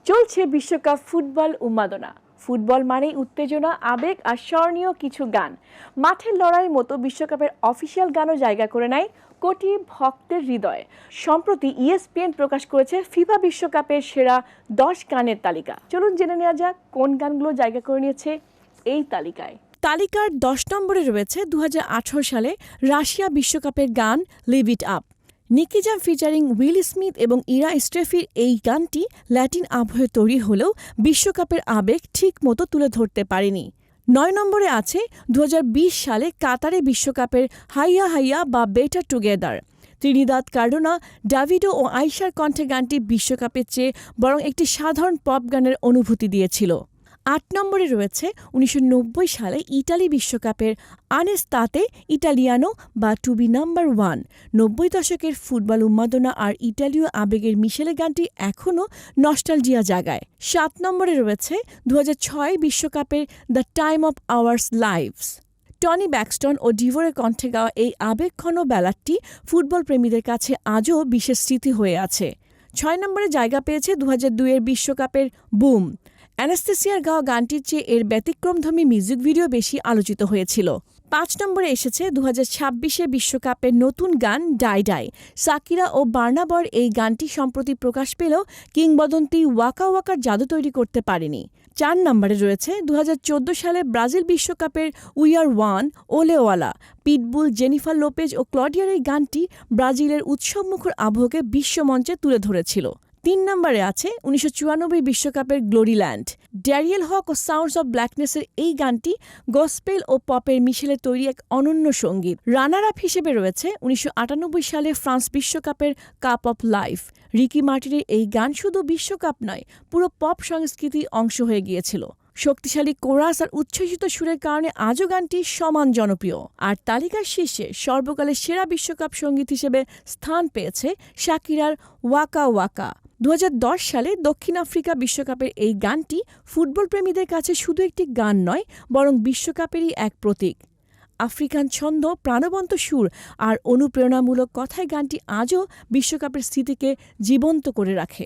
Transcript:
চলছে বিশ্বকাপ ফুটবল উন্মাদনা। ফুটবল মানেই উত্তেজনা, আবেগ আর স্মরণীয় কিছু গান। মাঠের লড়াইয়ের মতো বিশ্বকাপের অফিসিয়াল গানও জায়গা করে নেয় কোটি ভক্তের হৃদয়ে। সম্প্রতি ইএসপিএন প্রকাশ করেছে ফিফা বিশ্বকাপের সেরা 10 গানের তালিকা। চলুন জেনে নেওয়া যাক কোন গানগুলো জায়গা করে নিয়েছে এই তালিকায়। তালিকার 10 নম্বরে রয়েছে 2018 সালে রাশিয়া বিশ্বকাপের গান live it up. Nicky Jam featuring Will Smith এবং ইরা স্ট্রেফির এই গানটি ল্যাটিন আবহে তৈরি হলেও বিশ্বকাপের আবেগ ঠিক মতো তুলে ধরতে পারেনি। 9 নম্বরে আছে 2020 সালে কাতারে বিশ্বকাপের হাইয়া হাইয়া বা বেটার টুগেদার। ত্রিনিদাদ কার্ডোনা, ডাভিডো ও আইশার কণ্ঠে গানটি বিশ্বকাপের চেয়ে বরং একটি সাধারণ পপ গানের অনুভূতি দিয়েছিল। 8 নম্বরে রয়েছে 1990 সালে ইটালি বিশ্বকাপের আনেস্তাতে ইটালিয়ানো বা টু বি নাম্বার 1। 90 দশকের ফুটবল উন্মাদনা আর ইটালীয় আবেগের মিশেলে গানটি এখনও নস্টালজিয়া জাগায়। 7 নম্বরে রয়েছে 2006 বিশ্বকাপের the time of ours lives. Tony Braxton ও ডিভোরের কণ্ঠে গাওয়া এই আবেগঘন ব্যালাডটি ফুটবল প্রেমীদের কাছে আজও বিশেষ স্মৃতি হয়ে আছে। 6 নম্বরে জায়গা পেয়েছে 2002 বিশ্বকাপের বুম। অ্যানাস্তেসিয়ার গাওয়া গানটির চেয়ে এর ব্যতিক্রমধর্মী মিউজিক ভিডিও বেশি আলোচিত হয়েছিল। 5 নম্বরে এসেছে 2026 বিশ্বকাপের নতুন গান ডাই ডাই। সাকিরা ও বার্নাবর এই গানটি সম্প্রতি প্রকাশ পেলেও কিংবদন্তি ওয়াকা ওয়াকার জাদু তৈরি করতে পারেনি। 4 নম্বরে রয়েছে 2014 সালে ব্রাজিল বিশ্বকাপের we are one ole ola. Pitbull, Jennifer Lopez ও ক্লডিয়ার এই গানটি ব্রাজিলের উৎসবমুখর আবহকে বিশ্বমঞ্চে তুলে ধরেছিল। 3 নম্বরে আছে 1994 বিশ্বকাপের গ্লোরিল্যান্ড। ড্যারিয়েল হক ও সাউন্ডস অব ব্ল্যাকনেসের এই গানটি গসপেল ও পপের মিশেলে তৈরি এক অনন্য সঙ্গীত। রানার আপ হিসেবে রয়েছে 1998 সালে ফ্রান্স বিশ্বকাপের কাপ অফ লাইফ। রিকি মার্টিনের এই গান শুধু বিশ্বকাপ নয়, পুরো পপ সংস্কৃতির অংশ হয়ে গিয়েছিল। শক্তিশালী কোরাস আর উচ্ছ্বসিত সুরের কারণে আজও গানটি সমান জনপ্রিয়। আর তালিকার শীর্ষে সর্বকালের সেরা বিশ্বকাপ সঙ্গীত হিসেবে স্থান পেয়েছে শাকিরার ওয়াকা ওয়াকা। 2010 সালে দক্ষিণ আফ্রিকা বিশ্বকাপের এই গানটি ফুটবল প্রেমীদের কাছে শুধু একটি গান নয়, বরং বিশ্বকাপেরই এক প্রতীক। আফ্রিকান ছন্দ, প্রাণবন্ত সুর আর অনুপ্রেরণামূলক কথায় গানটি আজও বিশ্বকাপের স্মৃতিকে জীবন্ত করে রাখে।